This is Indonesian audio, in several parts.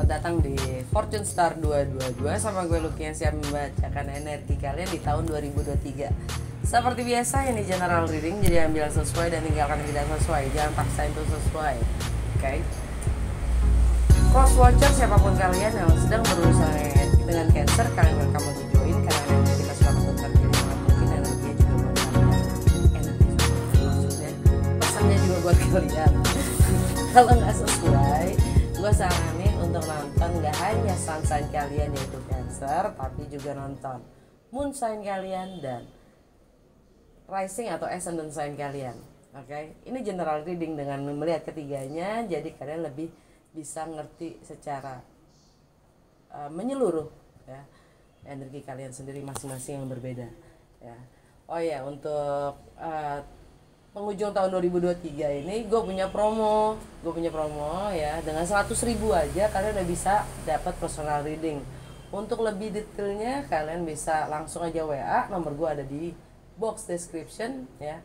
Selamat datang di Fortune Star 222 sama gue Lucky yang siap membacakan energi kalian di tahun 2023. Seperti biasa ini general reading, jadi ambil yang sesuai dan tinggalkan yang tidak sesuai. Jangan paksain untuk sesuai. Oke. Cross watcher siapapun kalian yang sedang berurusan dengan Cancer, kalian welcome untuk join karena energi kita suka bertukar jadi sangat mungkin energinya juga buat kalian. Energi maksudnya pesannya juga buat kalian. Kalau nggak sesuai, gue saranin untuk nonton gak hanya sun sign kalian yaitu Cancer, tapi juga nonton moon sign kalian dan rising atau ascendant sign kalian. Oke, ini general reading dengan melihat ketiganya, jadi kalian lebih bisa ngerti secara menyeluruh ya energi kalian sendiri masing-masing yang berbeda ya. Oh ya, untuk penghujung tahun 2023 ini gue punya promo ya, dengan 100.000 aja kalian udah bisa dapat personal reading. Untuk lebih detailnya kalian bisa langsung aja WA, nomor gue ada di box description ya.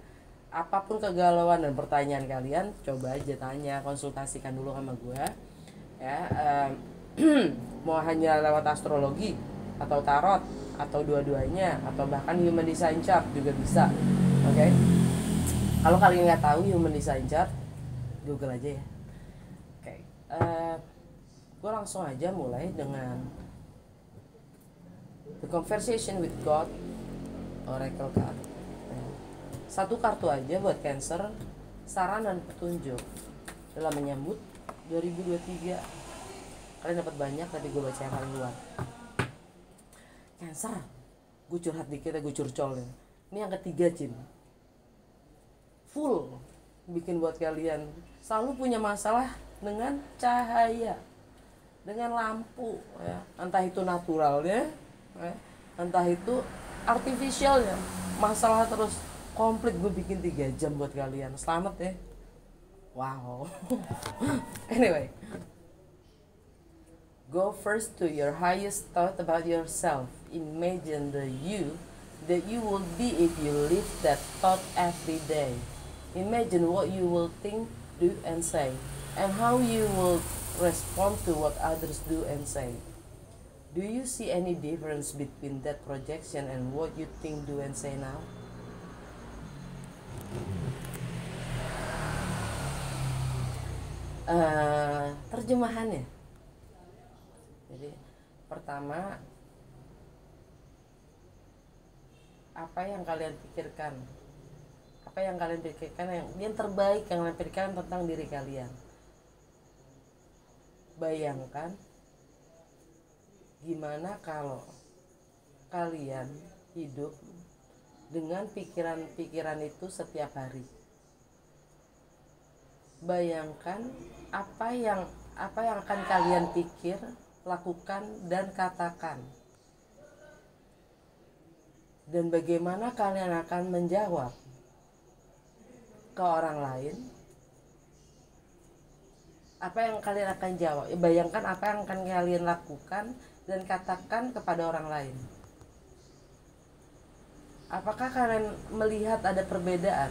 Apapun kegalauan dan pertanyaan kalian, coba aja tanya, konsultasikan dulu sama gue ya. Mau hanya lewat astrologi atau tarot atau dua-duanya atau bahkan human design chart juga bisa. Oke. Kalau kalian nggak tahu human design chart, Google aja ya. Oke. Gue langsung aja mulai dengan The Conversation with God, Oracle card. Satu kartu aja buat Cancer, saran dan petunjuk dalam menyambut 2023. Kalian dapat banyak, tapi gue baca yang paling luar. Cancer, gue curhat dikit ya, gue curcol ya. Ini yang ketiga, Cin. Full bikin buat kalian selalu punya masalah dengan cahaya, dengan lampu ya. Entah itu naturalnya ya, entah itu artificialnya. Masalah terus komplit gue bikin 3 jam buat kalian. Selamat ya. Wow. Anyway, go first to your highest thought about yourself. Imagine the you that you will be if you live that thought every day. Imagine what you will think, do and say, and how you will respond to what others do and say. Do you see any difference between that projection and what you think, do and say now? Terjemahannya. Jadi pertama, apa yang kalian pikirkan? Apa yang kalian pikirkan yang terbaik yang kalian pikirkan tentang diri kalian? Bayangkan gimana kalau kalian hidup dengan pikiran-pikiran itu setiap hari. Bayangkan apa yang akan kalian pikir, lakukan dan katakan. Dan bagaimana kalian akan menjawab ke orang lain? Apa yang kalian akan jawab? Bayangkan apa yang akan kalian lakukan dan katakan kepada orang lain. Apakah kalian melihat ada perbedaan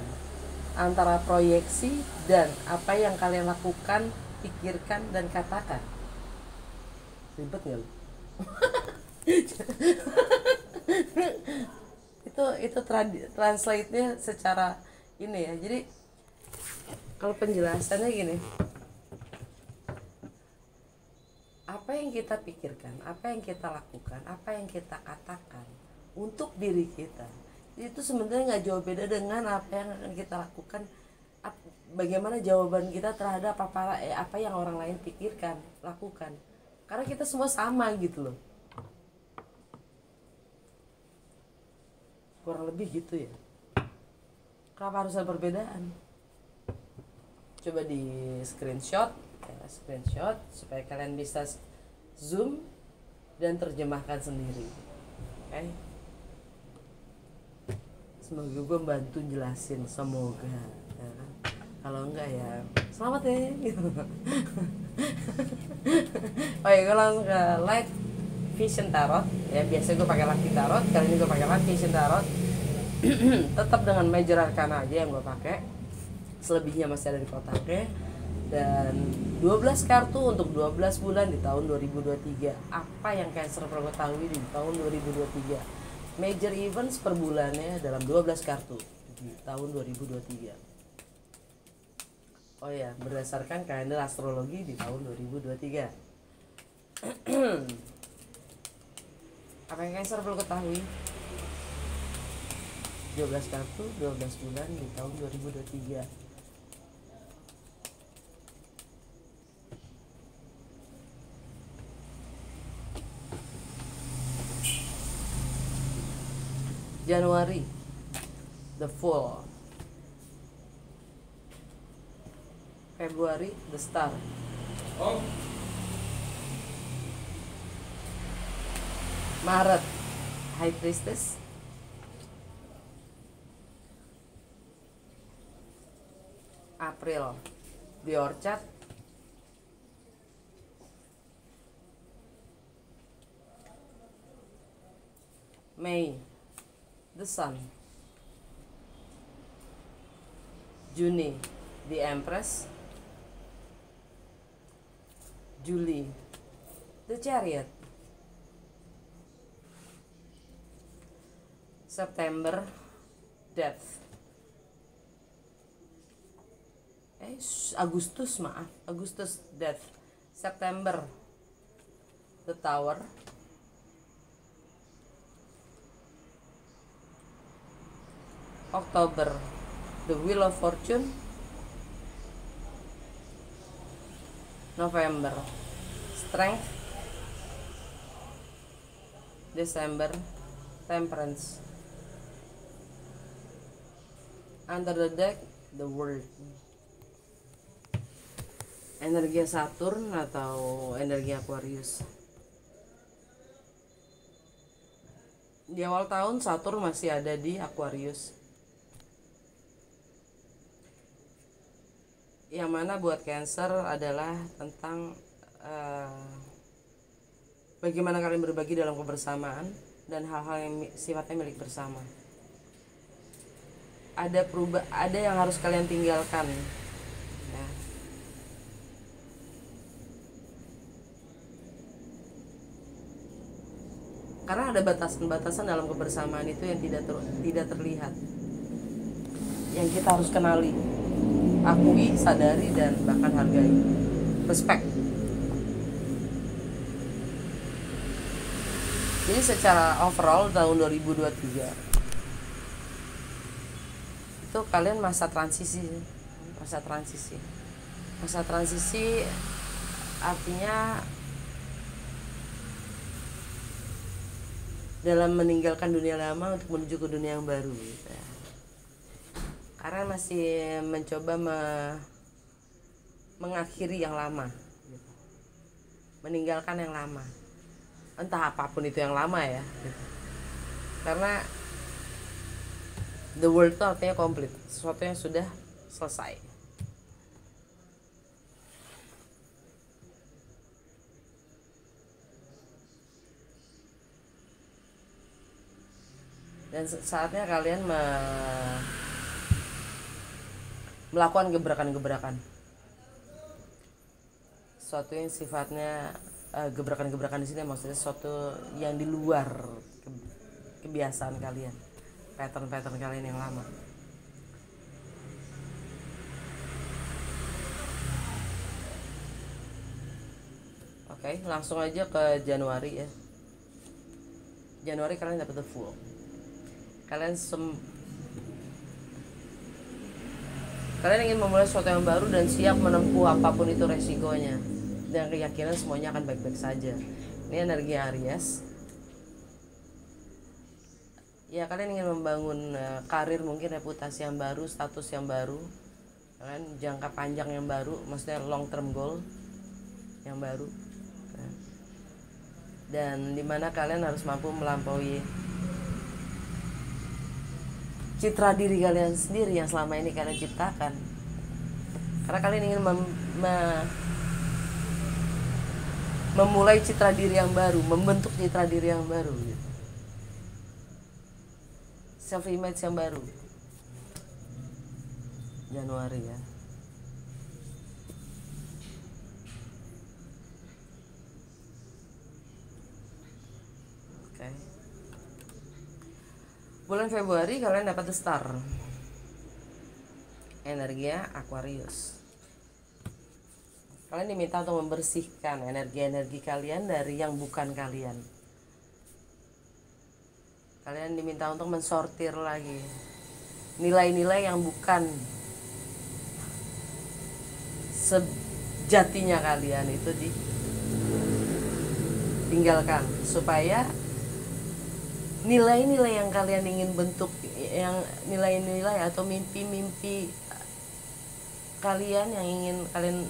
antara proyeksi dan apa yang kalian lakukan, pikirkan dan katakan? Ribet nggak lu? itu translate-nya secara ini ya. Jadi kalau penjelasannya gini, apa yang kita pikirkan, apa yang kita lakukan, apa yang kita katakan untuk diri kita, itu sebenarnya nggak jauh beda dengan apa yang akan kita lakukan. Bagaimana jawaban kita terhadap apa yang orang lain pikirkan, lakukan. Karena kita semua sama gitu loh. Kurang lebih gitu ya. Kenapa harus ada perbedaan? Coba di screenshot supaya kalian bisa zoom dan terjemahkan sendiri. Oke. Semoga gue bantu jelasin, semoga ya. Kalau enggak ya selamat ya. Oke, gue langsung ke Light Vision Tarot ya. Biasanya gue pakai Lucky Tarot, kali ini gue pakai Light Vision Tarot. Tetap dengan Major Arcana aja yang gue pakai, selebihnya masih ada di kotaknya. Dan 12 kartu untuk 12 bulan di tahun 2023. Apa yang Cancer perlu ketahui di tahun 2023? Major events per bulannya dalam 12 kartu di tahun 2023. Oh ya, berdasarkan kalender astrologi di tahun 2023. Apa yang Cancer perlu ketahui? 12 kartu, 12 bulan di tahun 2023. Januari, the Fool. Februari, the Star. Maret, High Priestess. April, the Orchard. Mei, the Sun. Juni, the Empress. Juli, the Chariot. September, Death. Agustus, Death. September, the Tower. Oktober, the Wheel of Fortune. November, Strength. Desember, Temperance. Under the deck, the World. Energi Saturn atau energi Aquarius. Di awal tahun Saturn masih ada di Aquarius, yang mana buat Cancer adalah tentang bagaimana kalian berbagi dalam kebersamaan dan hal-hal yang sifatnya milik bersama. Ada yang harus kalian tinggalkan ya. Karena ada batasan-batasan dalam kebersamaan itu yang tidak terlihat, yang kita harus kenali, akui, sadari, dan bahkan hargai. Respect. Jadi secara overall tahun 2023 itu kalian masa transisi artinya dalam meninggalkan dunia lama untuk menuju ke dunia yang baru gitu ya. Karena masih mencoba mengakhiri yang lama gitu. Meninggalkan yang lama, entah apapun itu yang lama ya gitu. Karena the world itu artinya komplit, sesuatu yang sudah selesai. Dan saatnya kalian melakukan gebrakan-gebrakan, sesuatu yang sifatnya gebrakan-gebrakan di sini maksudnya sesuatu yang di luar kebiasaan kalian, pattern kalian yang lama. Oke, langsung aja ke Januari ya. Januari kalian dapat the Fool. Kalian ingin memulai sesuatu yang baru dan siap menempuh apapun itu resikonya, dengan keyakinan semuanya akan baik-baik saja. Ini energi Aries. Ya, kalian ingin membangun karir, mungkin reputasi yang baru, status yang baru, kan, jangka panjang yang baru, maksudnya long term goal yang baru, kan. Dan dimana kalian harus mampu melampaui citra diri kalian sendiri yang selama ini kalian ciptakan. Karena kalian ingin memulai citra diri yang baru, membentuk citra diri yang baru gitu. Self image yang baru. Januari ya. Oke. Bulan Februari kalian dapat The Star. Energinya Aquarius. Kalian diminta untuk membersihkan energi-energi kalian dari yang bukan kalian. Kalian diminta untuk mensortir lagi nilai-nilai yang bukan sejatinya kalian itu ditinggalkan, supaya nilai-nilai yang kalian ingin bentuk, yang nilai-nilai atau mimpi-mimpi kalian yang ingin kalian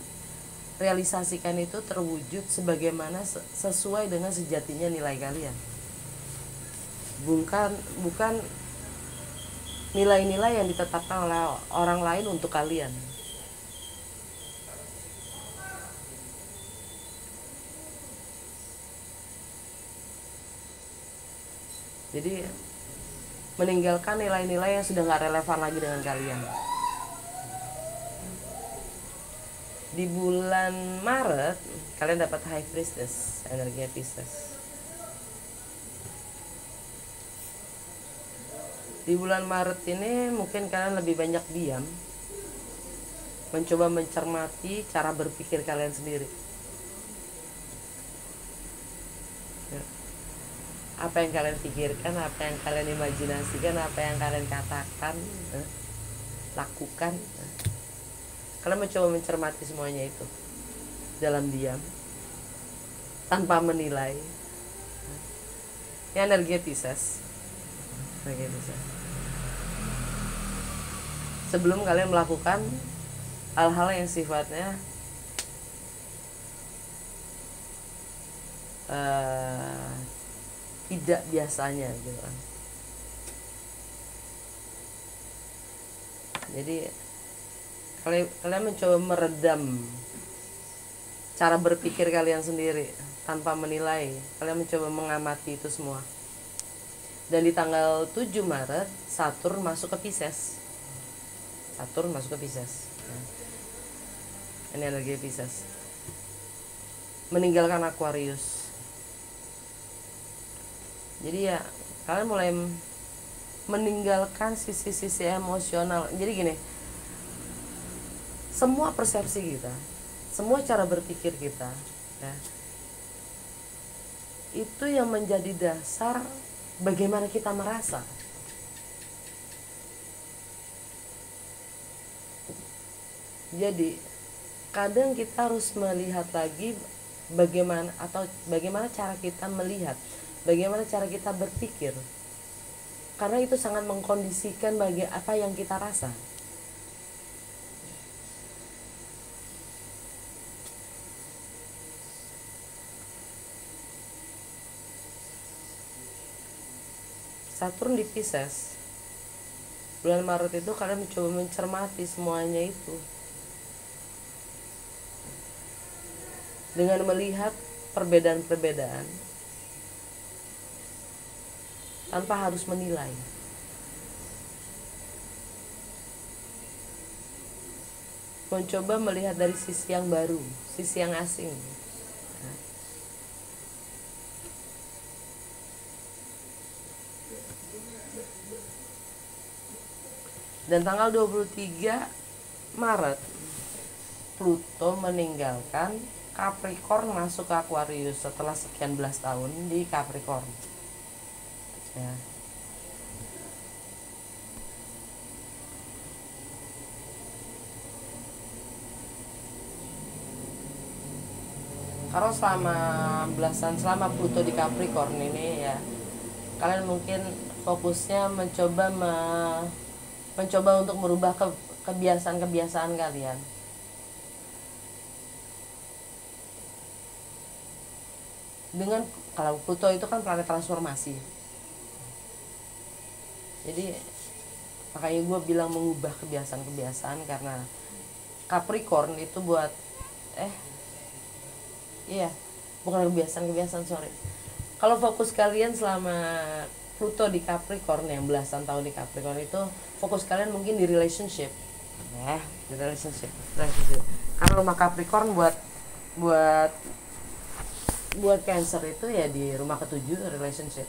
realisasikan itu terwujud sebagaimana sesuai dengan sejatinya nilai kalian. Bukan nilai-nilai yang ditetapkan oleh orang lain untuk kalian. Jadi meninggalkan nilai-nilai yang sudah gak relevan lagi dengan kalian. Di bulan Maret kalian dapat High Priestess, energi Pisces. Di bulan Maret ini mungkin kalian lebih banyak diam, mencoba mencermati cara berpikir kalian sendiri. Apa yang kalian pikirkan, apa yang kalian imajinasikan, apa yang kalian katakan, lakukan. Kalian mencoba mencermati semuanya itu dalam diam, tanpa menilai. Ini energi Pisces. Sebelum kalian melakukan hal-hal yang sifatnya tidak biasanya gitu kan. Jadi kalian mencoba meredam cara berpikir kalian sendiri tanpa menilai. Kalian mencoba mengamati itu semua. Dan di tanggal 7 Maret Saturn masuk ke Pisces. Ini energi Pisces. Meninggalkan Aquarius. Jadi ya kalian mulai meninggalkan sisi-sisi emosional. Jadi gini, semua persepsi kita, semua cara berpikir kita, ya, itu yang menjadi dasar bagaimana kita merasa. Jadi kadang kita harus melihat lagi bagaimana cara kita melihat, bagaimana cara kita berpikir, karena itu sangat mengkondisikan apa yang kita rasa. Saturn di Pisces bulan Maret itu kalian mencoba mencermati semuanya itu dengan melihat perbedaan-perbedaan tanpa harus menilai. Mencoba melihat dari sisi yang baru, sisi yang asing. Dan tanggal 23 Maret Pluto meninggalkan Capricorn masuk ke Aquarius setelah sekian belas tahun di Capricorn. Ya. Karena selama Pluto di Capricorn ini ya, kalian mungkin fokusnya mencoba untuk merubah kebiasaan-kebiasaan kalian. Dengan kalau Pluto itu kan planet transformasi. Jadi makanya gue bilang mengubah kebiasaan-kebiasaan, karena Capricorn itu buat bukan kebiasaan, sorry. Kalau fokus kalian selama Pluto di Capricorn, yang belasan tahun di Capricorn itu, fokus kalian mungkin di relationship. Di relationship. Karena rumah Capricorn buat Cancer itu ya di rumah ke-7 relationship.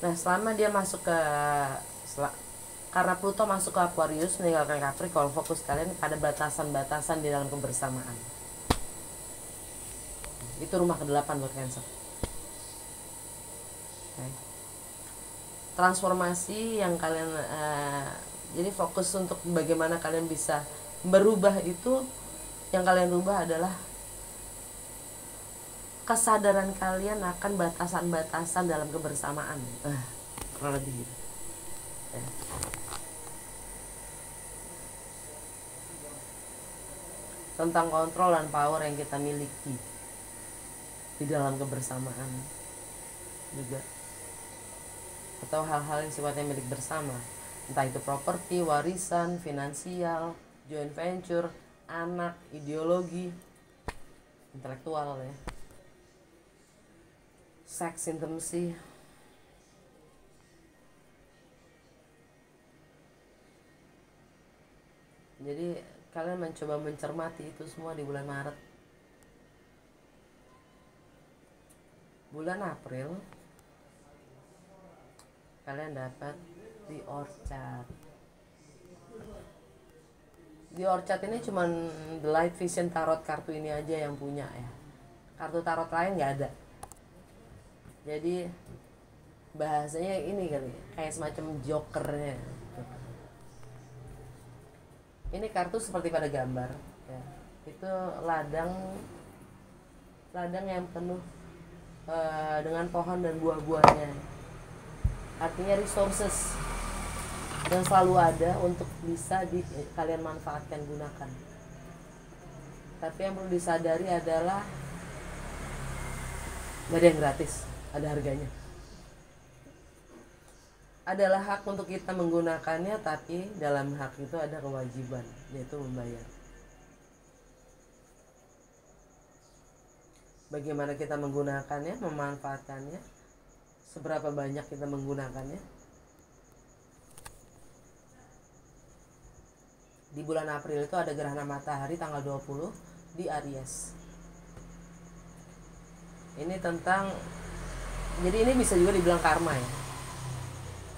Nah selama dia masuk ke karena Pluto masuk ke Aquarius meninggalkan Capricorn, fokus kalian pada batasan-batasan di dalam kebersamaan. Itu rumah ke-8 buat Cancer. Okay. Transformasi yang kalian jadi fokus untuk bagaimana kalian bisa berubah itu, yang kalian rubah adalah kesadaran kalian akan batasan-batasan dalam kebersamaan. Kurang lebih gitu. Okay. Tentang kontrol dan power yang kita miliki di dalam kebersamaan juga, atau hal-hal yang sifatnya milik bersama, entah itu properti, warisan, finansial, joint venture, anak, ideologi, intelektual ya, sex, intimacy. Jadi kalian mencoba mencermati itu semua di bulan Maret. Bulan April kalian dapat di Orchard. Di Orchard ini cuman The Light Vision Tarot kartu ini aja yang punya ya. Kartu tarot lain nggak ada. Jadi bahasanya ini kali, kayak semacam jokernya. Ini kartu seperti pada gambar ya. Itu ladang yang penuh dengan pohon dan buah-buahnya. Artinya resources yang selalu ada untuk bisa kalian manfaatkan, gunakan. Tapi yang perlu disadari adalah gak ada yang gratis, ada harganya. Adalah hak untuk kita menggunakannya, tapi dalam hak itu ada kewajiban, yaitu membayar. Bagaimana kita menggunakannya, memanfaatkannya, seberapa banyak kita menggunakannya. Di bulan April itu ada gerhana matahari tanggal 20 di Aries. Ini tentang, jadi ini bisa juga dibilang karma ya,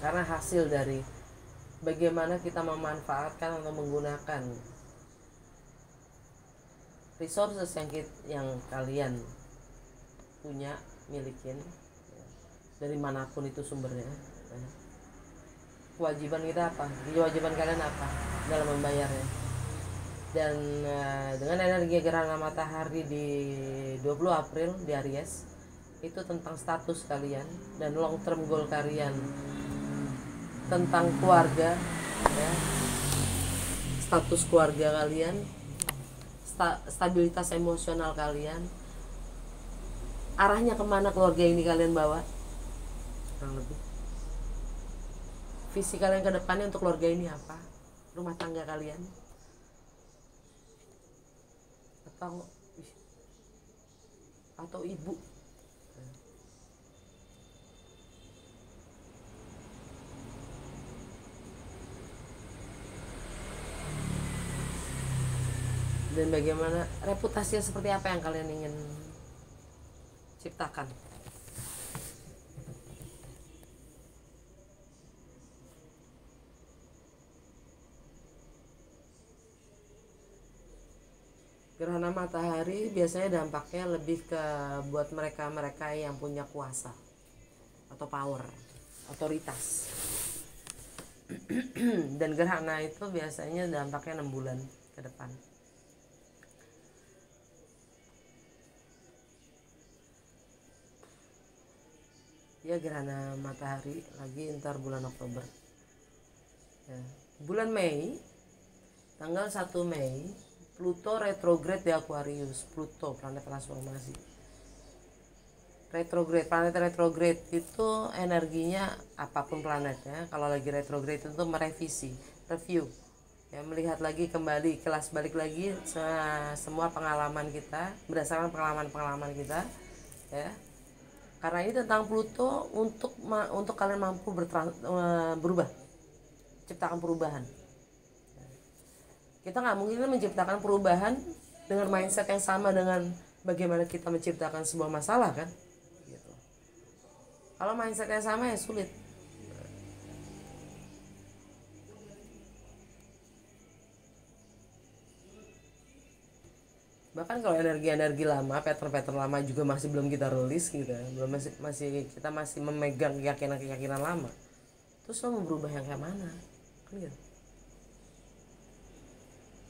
karena hasil dari bagaimana kita memanfaatkan atau menggunakan resources yang kalian punya, milikin, dari manapun itu sumbernya. Kewajiban kita apa? Kewajiban kalian apa dalam membayarnya? Dan dengan energi gerhana matahari di 20 April di Aries, itu tentang status kalian dan long term goal kalian, tentang keluarga ya, status keluarga kalian, stabilitas emosional kalian, arahnya kemana keluarga ini kalian bawa, kurang lebih visi kalian ke depannya untuk keluarga ini apa, rumah tangga kalian, atau ibu. Dan bagaimana reputasinya, seperti apa yang kalian ingin ciptakan. Gerhana matahari biasanya dampaknya lebih ke buat mereka-mereka yang punya kuasa atau power, otoritas. Dan gerhana itu biasanya dampaknya 6 bulan ke depan. Ya, gerhana matahari lagi ntar bulan Oktober ya. Bulan Mei, tanggal 1 Mei, Pluto retrograde di Aquarius. Pluto, planet transformasi. Retrograde, planet retrograde itu energinya, apapun planetnya, kalau lagi retrograde itu merevisi, review ya, melihat lagi kembali, kelas balik lagi semua pengalaman kita, berdasarkan pengalaman kita ya. Karena ini tentang Pluto untuk kalian mampu berubah, ciptakan perubahan. Kita nggak mungkin menciptakan perubahan dengan mindset yang sama dengan bagaimana kita menciptakan sebuah masalah kan, gitu. Kalau mindsetnya sama ya sulit. Bahkan kalau energi-energi lama, pattern-pattern lama juga masih belum kita rilis gitu ya. Belum kita masih memegang keyakinan-keyakinan lama. Terus lo mau berubah yang kayak mana? Kan gitu.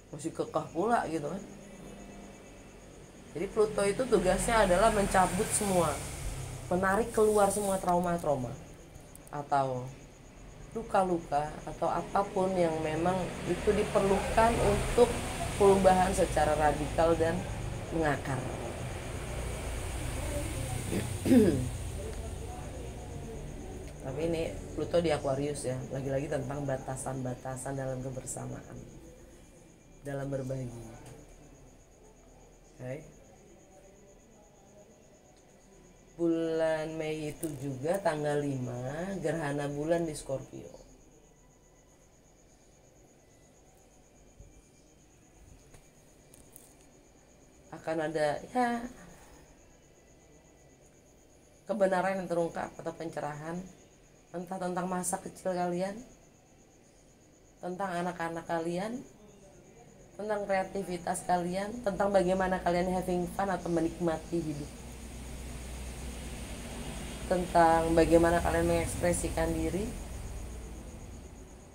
Masih kekeh pula gitu kan. Jadi Pluto itu tugasnya adalah mencabut semua, menarik keluar semua trauma-trauma atau luka-luka atau apapun yang memang itu diperlukan untuk perubahan secara radikal dan mengakar. Tapi ini Pluto di Aquarius ya, lagi-lagi tentang batasan-batasan dalam kebersamaan, dalam berbagi. Okay. Bulan Mei itu juga tanggal 5 gerhana bulan di Scorpio. Akan ada ya kebenaran yang terungkap atau pencerahan, entah tentang masa kecil kalian, tentang anak-anak kalian, tentang kreativitas kalian, tentang bagaimana kalian having fun atau menikmati hidup, tentang bagaimana kalian mengekspresikan diri,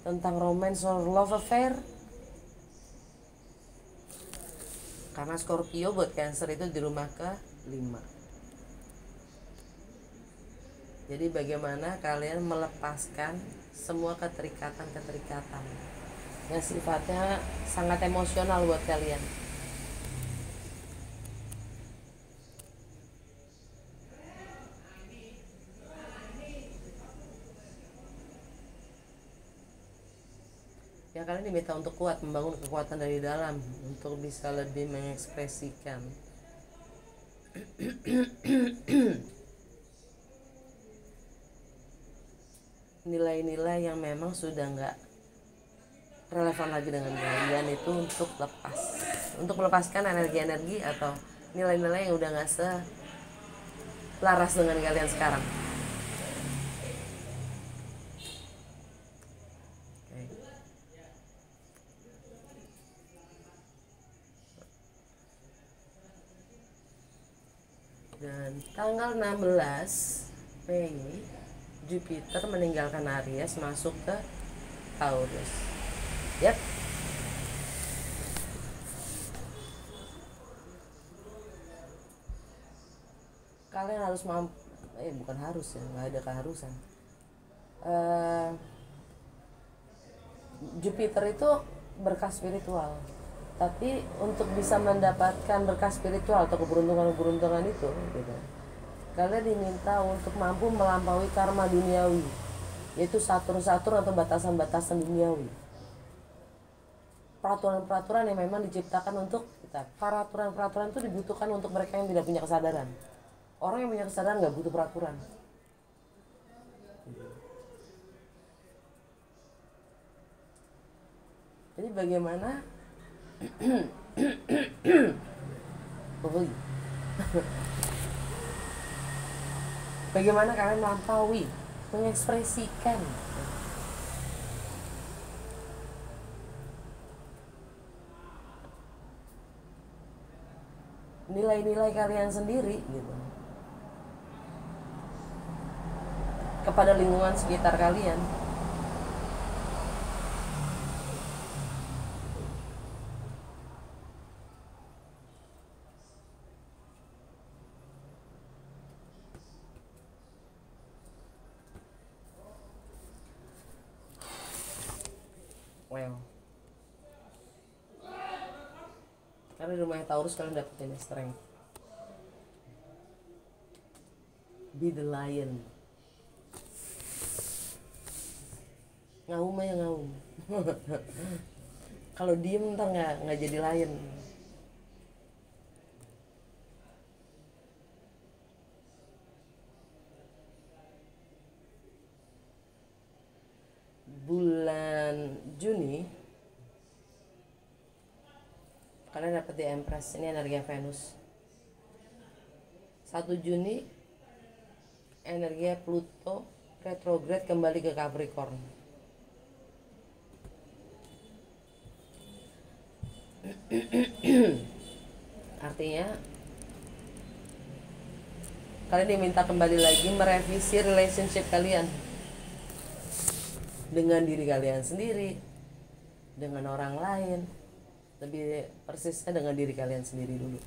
tentang romance or love affair. Karena Scorpio buat Cancer itu di rumah ke-5. Jadi bagaimana kalian melepaskan semua keterikatan-keterikatan yang sifatnya sangat emosional buat kalian. Ya kalian diminta untuk kuat, membangun kekuatan dari dalam untuk bisa lebih mengekspresikan nilai-nilai yang memang sudah nggak relevan lagi dengan kalian, itu untuk melepaskan energi-energi atau nilai-nilai yang udah nggak selaras dengan kalian sekarang. Dan tanggal 16 Mei Jupiter meninggalkan Aries masuk ke Taurus. Yap. Kalian harus bukan harus ya, nggak ada keharusan. Jupiter itu berkah spiritual, tapi untuk bisa mendapatkan berkah spiritual atau keberuntungan itu gitu, kalian diminta untuk mampu melampaui karma duniawi, yaitu Saturn atau batasan-batasan duniawi, peraturan-peraturan yang memang diciptakan untuk kita. Peraturan-peraturan itu dibutuhkan untuk mereka yang tidak punya kesadaran. Orang yang punya kesadaran nggak butuh peraturan. Jadi bagaimana bagaimana kalian melampaui, mengekspresikan nilai-nilai kalian sendiri gitu kepada lingkungan sekitar kalian. Well, karena di rumahnya Taurus kalian dapetin strength. Be the lion. Ngaum aja ngaum. Kalau diem ntar nggak jadi lion. Bulan Juni kalian dapat di Empress, ini energi Venus. 1 Juni energi Pluto retrograde kembali ke Capricorn. Artinya kalian diminta kembali lagi merevisi relationship kalian dengan diri kalian sendiri, dengan orang lain, lebih persisnya dengan diri kalian sendiri dulu.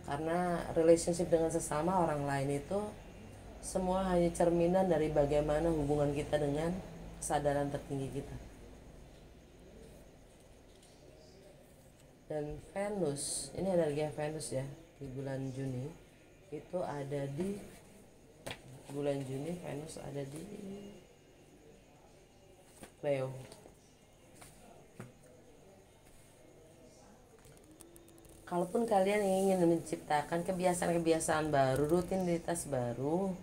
Karena relationship dengan sesama orang lain itu semua hanya cerminan dari bagaimana hubungan kita dengan kesadaran tertinggi kita. Dan Venus, ini energi Venus ya, di bulan Juni itu ada di bulan Juni, Venus ada di Leo. Kalaupun kalian ingin menciptakan kebiasaan-kebiasaan baru, rutinitas baru,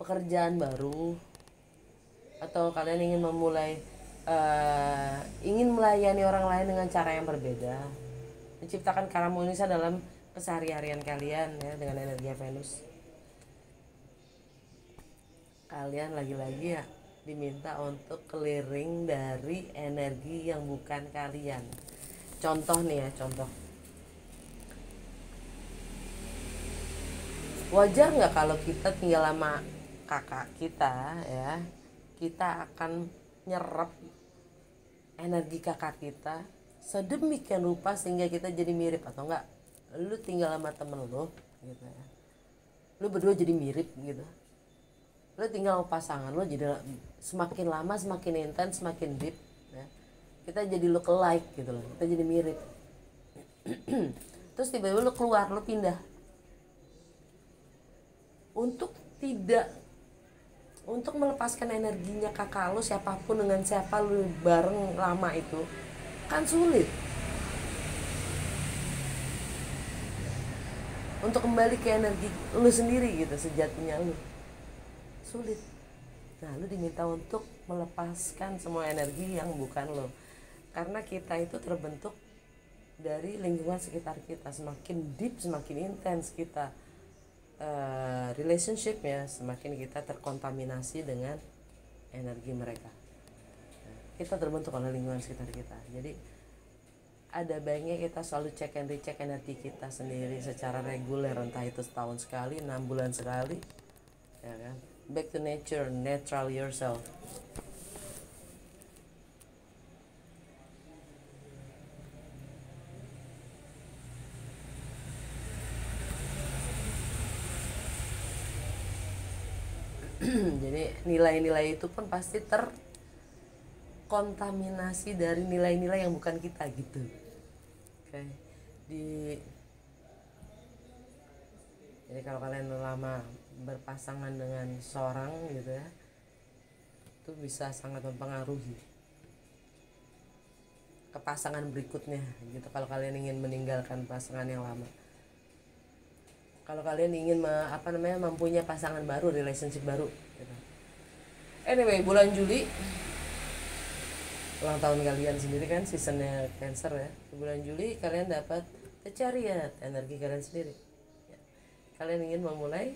pekerjaan baru, atau kalian ingin memulai ingin melayani orang lain dengan cara yang berbeda, menciptakan keharmonisan dalam keseharian kalian ya, dengan energi Venus, kalian lagi-lagi ya diminta untuk clearing dari energi yang bukan kalian. Contoh nih ya, contoh. Wajar nggak kalau kita tinggal sama kakak kita ya, kita akan nyerap energi kakak kita sedemikian rupa sehingga kita jadi mirip, atau enggak lu tinggal sama temen lu gitu ya, lu berdua jadi mirip gitu, lu tinggal sama pasangan lu jadi semakin lama semakin intens semakin deep ya, kita jadi look alike gitu loh, kita jadi mirip. Terus tiba-tiba lu keluar, lu pindah untuk melepaskan energinya kakak lu, siapapun dengan siapa lu bareng lama itu kan sulit. Untuk kembali ke energi lu sendiri gitu, sejatinya lu sulit. Nah, lu diminta untuk melepaskan semua energi yang bukan lu, karena kita itu terbentuk dari lingkungan sekitar kita. Semakin deep, semakin intens kita relationship ya, semakin kita terkontaminasi dengan energi mereka. Kita terbentuk oleh lingkungan sekitar kita. Jadi ada baiknya kita selalu cek and recheck energi kita sendiri secara reguler, entah itu setahun sekali, 6 bulan sekali ya kan. Back to nature, natural yourself. Jadi nilai-nilai itu pun pasti terkontaminasi dari nilai-nilai yang bukan kita gitu. Oke. Jadi kalau kalian lama berpasangan dengan seorang gitu ya, itu bisa sangat mempengaruhi ke pasangan berikutnya gitu, kalau kalian ingin meninggalkan pasangan yang lama. Kalau kalian ingin mempunyai pasangan baru, relationship baru gitu. Anyway, bulan Juli ulang tahun kalian sendiri kan, seasonnya Cancer ya. Di bulan Juli kalian dapat The Chariot, energi kalian sendiri ya. Kalian ingin memulai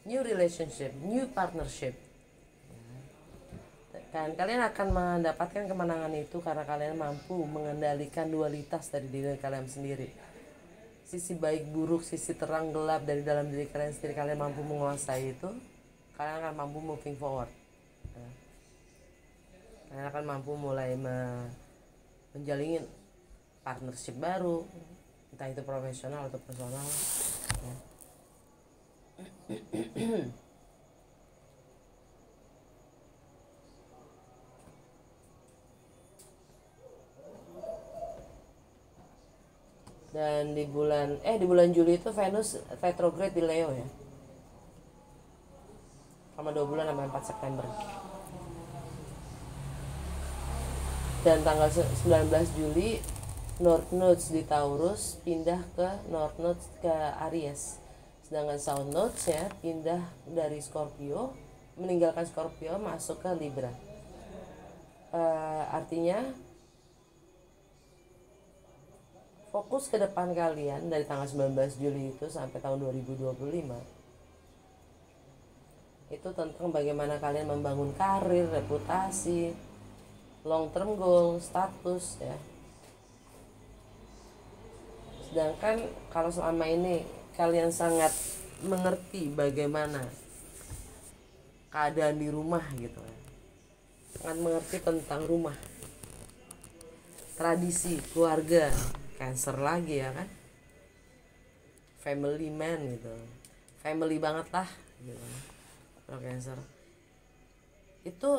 new relationship, new partnership kan. Kalian akan mendapatkan kemenangan itu karena kalian mampu mengendalikan dualitas dari diri kalian sendiri. Sisi baik buruk, sisi terang gelap dari dalam diri kalian sendiri, kalian mampu menguasai itu. Kalian akan mampu moving forward. Kalian akan mampu mulai menjalin partnership baru, entah itu profesional atau personal ya. Dan di bulan Juli itu Venus retrograde di Leo ya, selama 2 bulan sampai 4 September. Dan tanggal 19 Juli North Nodes di Taurus pindah ke North Nodes ke Aries, sedangkan South Nodes ya pindah dari Scorpio, meninggalkan Scorpio masuk ke Libra. Artinya fokus ke depan kalian dari tanggal 19 Juli itu sampai tahun 2025 itu tentang bagaimana kalian membangun karir, reputasi, long term goal, status ya. Sedangkan kalau selama ini kalian sangat mengerti bagaimana keadaan di rumah gitu ya, sangat mengerti tentang rumah, tradisi, keluarga, Cancer lagi ya kan, family man gitu, family banget lah gitu. Kalau Cancer itu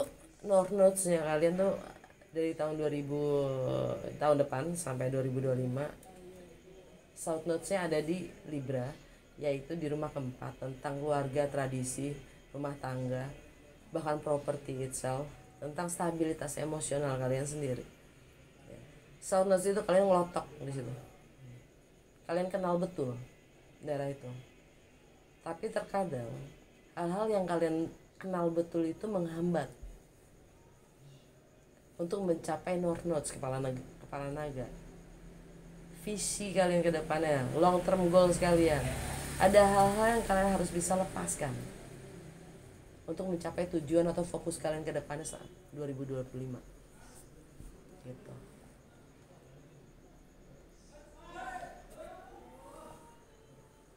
North Nodes-nya kalian tuh dari tahun 2000 tahun depan sampai 2025, South Nodes-nya ada di Libra, yaitu di rumah keempat, tentang keluarga, tradisi, rumah tangga, bahkan property itself, tentang stabilitas emosional kalian sendiri. South Nodes itu kalian ngelotok di situ, kalian kenal betul daerah itu. Tapi terkadang hal-hal yang kalian kenal betul itu menghambat untuk mencapai North Nodes, kepala naga, visi kalian ke depannya, long term goals kalian. Ada hal-hal yang kalian harus bisa lepaskan untuk mencapai tujuan atau fokus kalian ke depannya saat 2025 gitu.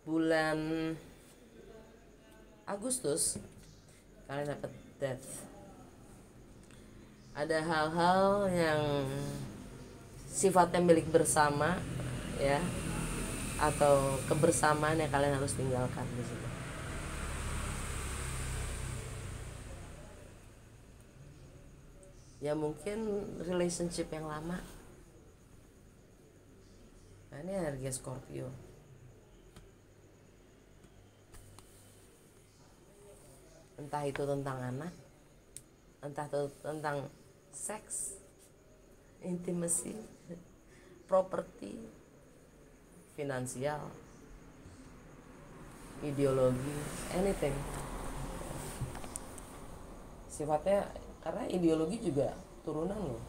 Bulan Agustus kalian dapat Death. Ada hal-hal yang sifatnya milik bersama ya, atau kebersamaan yang kalian harus tinggalkan di situ. Ya mungkin relationship yang lama. Nah, ini energi Scorpio. Entah itu tentang anak, entah itu tentang seks, intimacy, properti, finansial, ideologi, anything. Sifatnya karena ideologi juga turunan loh.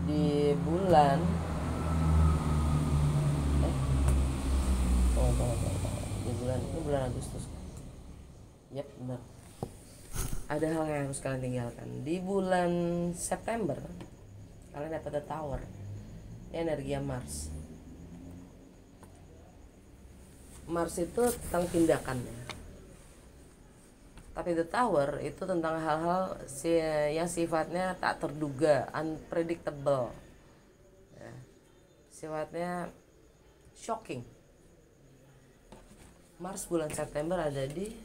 Di bulan di bulan ini bulan Agustus. Yap, benar. Ada hal yang harus kalian tinggalkan. Di bulan September kalian dapat The Tower. Ini energi Mars. Mars itu tentang tindakan ya. Tapi The Tower itu tentang hal-hal yang sifatnya tak terduga, unpredictable ya. Sifatnya shocking. Mars bulan September ada di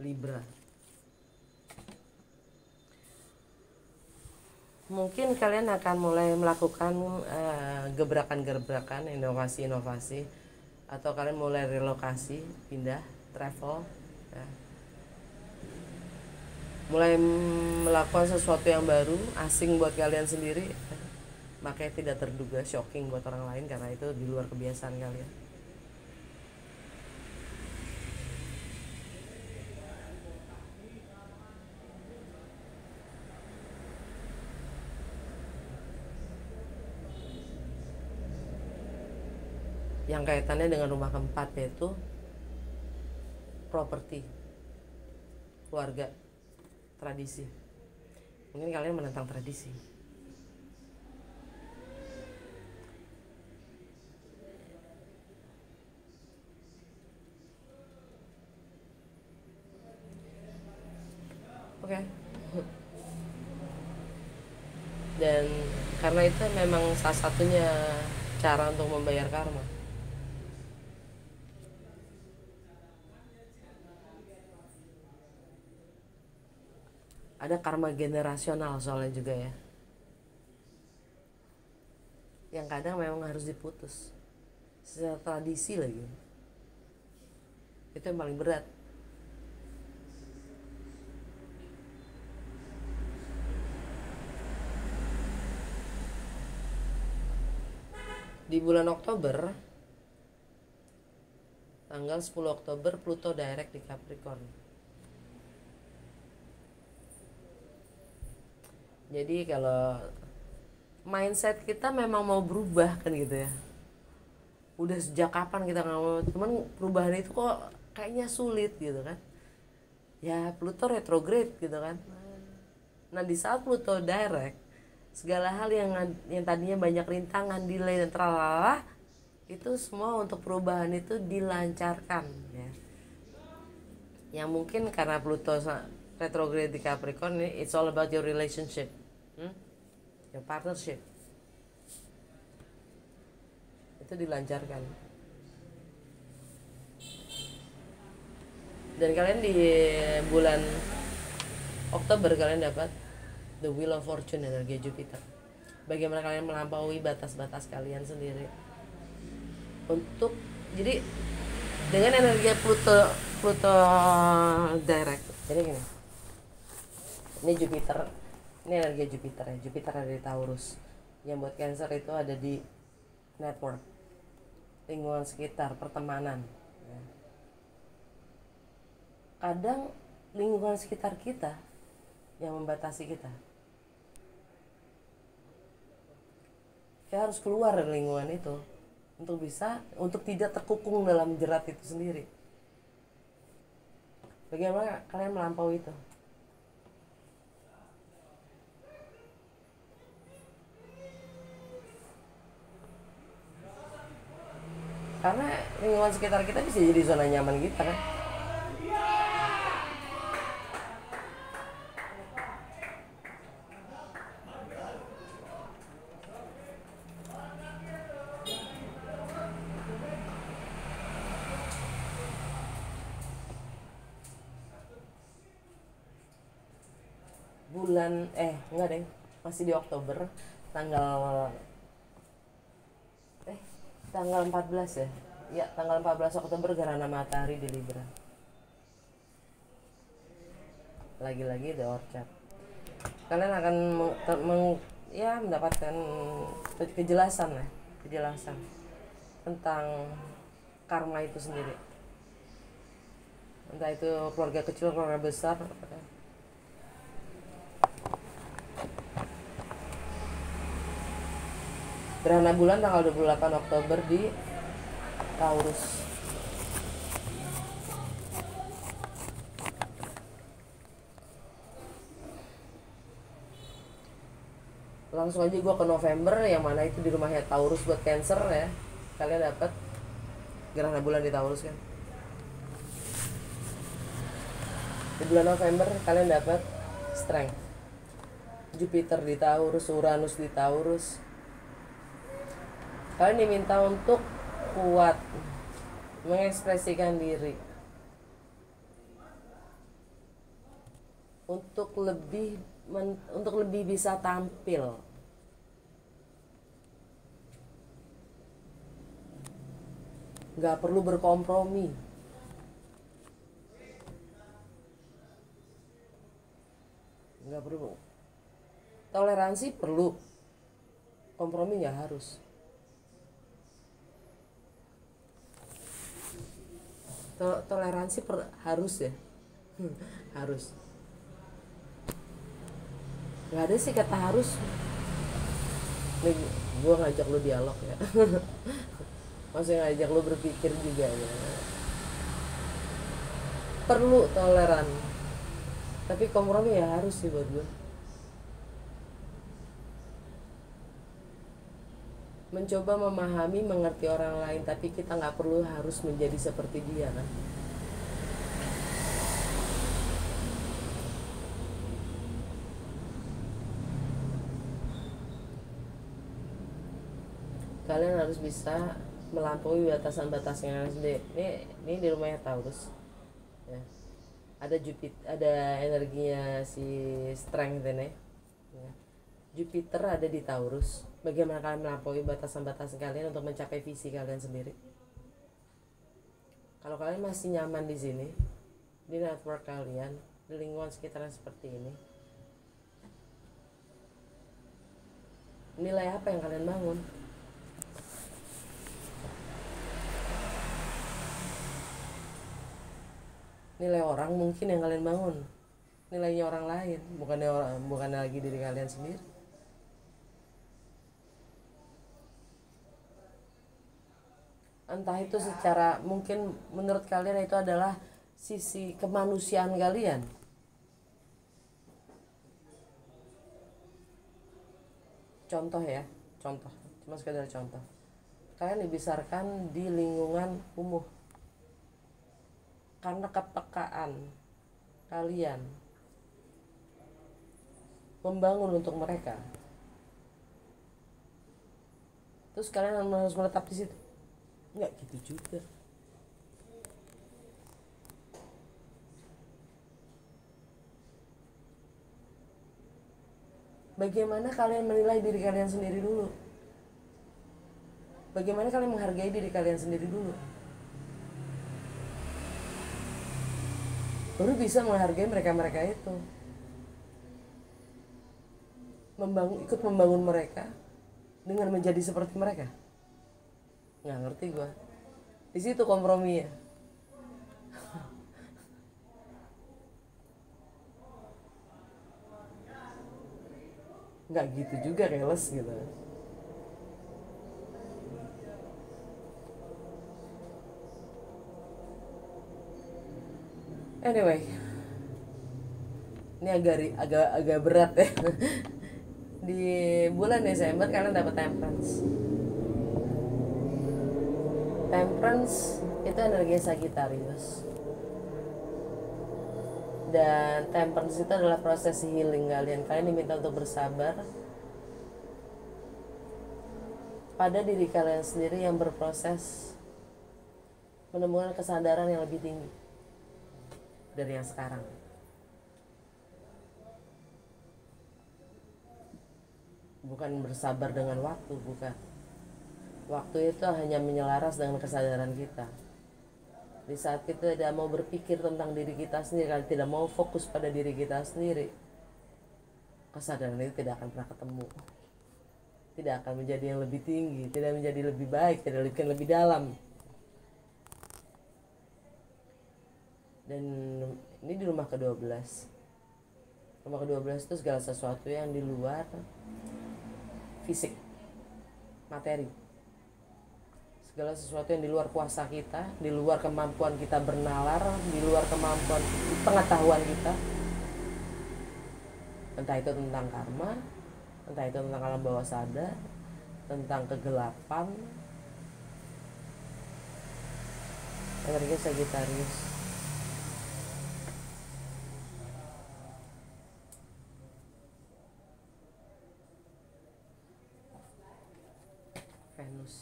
Libra. Mungkin kalian akan mulai melakukan gebrakan-gebrakan, inovasi-inovasi, atau kalian mulai relokasi, pindah, travel ya. Mulai melakukan sesuatu yang baru, asing buat kalian sendiri, makanya tidak terduga, shocking buat orang lain karena itu di luar kebiasaan kalian. Yang kaitannya dengan rumah keempat, yaitu properti, keluarga, tradisi. Mungkin kalian menentang tradisi. Oke. Dan karena itu memang salah satunya cara untuk membayar karma. Ada karma generasional soalnya juga ya, yang kadang memang harus diputus secara tradisi lagi. Itu yang paling berat. Di bulan Oktober tanggal 10 Oktober Pluto direct di Capricorn. Jadi kalau mindset kita memang mau berubah kan gitu ya, udah sejak kapan kita nggak mau, cuman perubahan itu kok kayaknya sulit gitu kan ya. Pluto retrograde gitu kan. Nah di saat Pluto direct, segala hal yang tadinya banyak rintangan, delay dan tralala, itu semua untuk perubahan itu dilancarkan ya. Yang mungkin karena Pluto retrograde di Capricorn ini, it's all about your relationship, your partnership, itu dilancarkan. Dan kalian di bulan Oktober kalian dapat the Wheel of Fortune, energi Jupiter. Bagaimana kalian melampaui batas-batas kalian sendiri. Untuk jadi dengan energi Pluto direct. Jadi gini. Ini Jupiter. Ini energi Jupiter ya. Jupiter ada di Taurus. Yang buat Cancer itu ada di network, lingkungan sekitar, pertemanan. Kadang lingkungan sekitar kita yang membatasi kita. Kita harus keluar dari lingkungan itu untuk tidak terkukung dalam jerat itu sendiri. Bagaimana kalian melampaui itu? Karena lingkungan sekitar kita bisa jadi zona nyaman kita kan. Enggak deh, masih di Oktober, tanggal 14 ya. Ya, tanggal 14 Oktober gerhana matahari di Libra. Lagi-lagi The Orchard. Kalian akan mendapatkan kejelasan tentang karma itu sendiri. Entah itu keluarga kecil, keluarga besar. Gerhana bulan tanggal 28 Oktober di Taurus. Langsung aja gue ke November, yang mana itu di rumahnya Taurus buat Cancer ya. Kalian dapat gerhana bulan di Taurus kan. Di bulan November kalian dapat strength. Jupiter di Taurus, Uranus di Taurus. Kalian diminta untuk kuat, mengekspresikan diri, untuk lebih bisa tampil. Gak perlu berkompromi. Gak perlu. Toleransi perlu, kompromi gak harus. Toleransi harus ya. Harus. Gak ada sih kata harus. Nih gue ngajak lu dialog ya. Maksudnya ngajak lu berpikir juga ya. Perlu toleran, tapi kompromi ya harus sih buat gue. Mencoba memahami, mengerti orang lain, tapi kita nggak perlu harus menjadi seperti dia kan. Kalian harus bisa melampaui batasan-batasan sendiri. Ini di rumahnya Taurus ya. Ada Jupiter, ada energinya si strength ini ya. Jupiter ada di Taurus. Bagaimana kalian melampaui batasan-batasan kalian untuk mencapai visi kalian sendiri? Kalau kalian masih nyaman di sini, di network kalian, di lingkungan sekitar seperti ini, nilai apa yang kalian bangun? nilai orang mungkin yang kalian bangun, nilainya orang lain, bukannya lagi diri kalian sendiri. Entah itu secara mungkin menurut kalian itu adalah sisi kemanusiaan kalian. Contoh ya, contoh, cuma sekedar contoh. Kalian dibesarkan di lingkungan kumuh karena kepekaan kalian membangun untuk mereka. Terus kalian harus menetap di situ? Nggak gitu juga. Bagaimana kalian menilai diri kalian sendiri dulu? Bagaimana kalian menghargai diri kalian sendiri dulu? Baru bisa menghargai mereka-mereka itu. Ikut membangun mereka dengan menjadi seperti mereka. Nggak ngerti gue. Di situ komprominya. Nggak gitu juga, keles gitu. Anyway, ini agak berat ya. Di bulan Desember kalian dapat Temperance. Temperance itu energi Sagittarius. Dan Temperance itu adalah proses healing kalian. Kalian diminta untuk bersabar pada diri kalian sendiri yang berproses menemukan kesadaran yang lebih tinggi dari yang sekarang. Bukan bersabar dengan waktu, bukan. Waktu itu hanya menyelaras dengan kesadaran kita. Di saat kita tidak mau berpikir tentang diri kita sendiri, kalau tidak mau fokus pada diri kita sendiri, kesadaran itu tidak akan pernah ketemu. Tidak akan menjadi yang lebih tinggi, tidak menjadi lebih baik, tidak akan lebih dalam. Dan ini di rumah ke-12. Rumah ke-12 itu segala sesuatu yang di luar fisik, materi. Segala sesuatu yang di luar kuasa kita, di luar kemampuan kita bernalar, di luar kemampuan pengetahuan kita. Entah itu tentang karma, entah itu tentang alam bawah sadar, tentang kegelapan. Energi Sagittarius. Venus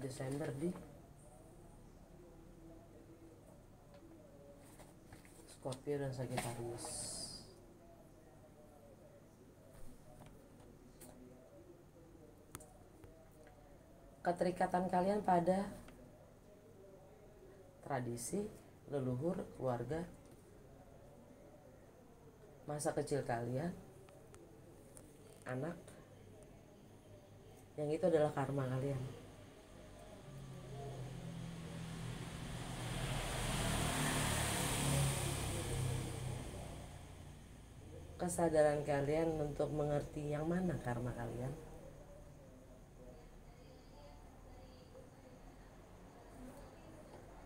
Desember di Scorpio dan Sagittarius. Keterikatan kalian pada tradisi, leluhur, keluarga, masa kecil kalian, anak, yang itu adalah karma kalian. Kesadaran kalian untuk mengerti yang mana karma kalian.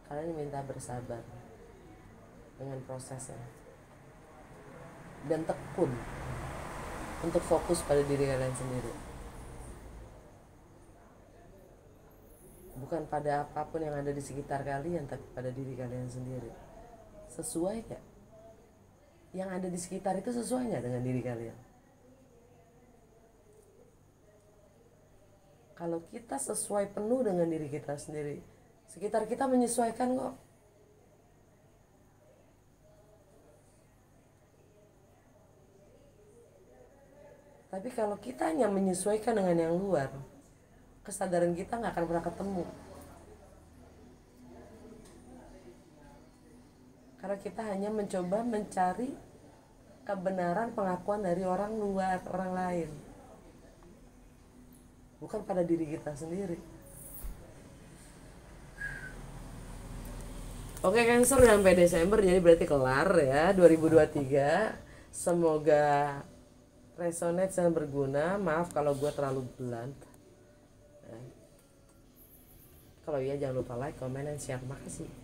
Kalian diminta bersabar dengan prosesnya dan tekun untuk fokus pada diri kalian sendiri, bukan pada apapun yang ada di sekitar kalian, tapi pada diri kalian sendiri. Sesuai gak? Yang ada di sekitar itu sesuai gak dengan diri kalian? Kalau kita sesuai penuh dengan diri kita sendiri, sekitar kita menyesuaikan kok. Tapi kalau kita hanya menyesuaikan dengan yang luar, kesadaran kita gak akan pernah ketemu. Karena kita hanya mencoba mencari kebenaran pengakuan dari orang luar, orang lain, bukan pada diri kita sendiri. Oke, Cancer sampai Desember jadi berarti kelar ya 2023. Semoga resonate dan berguna. Maaf kalau gue terlalu blunt. Kalau iya jangan lupa like, comment, dan share. Makasih.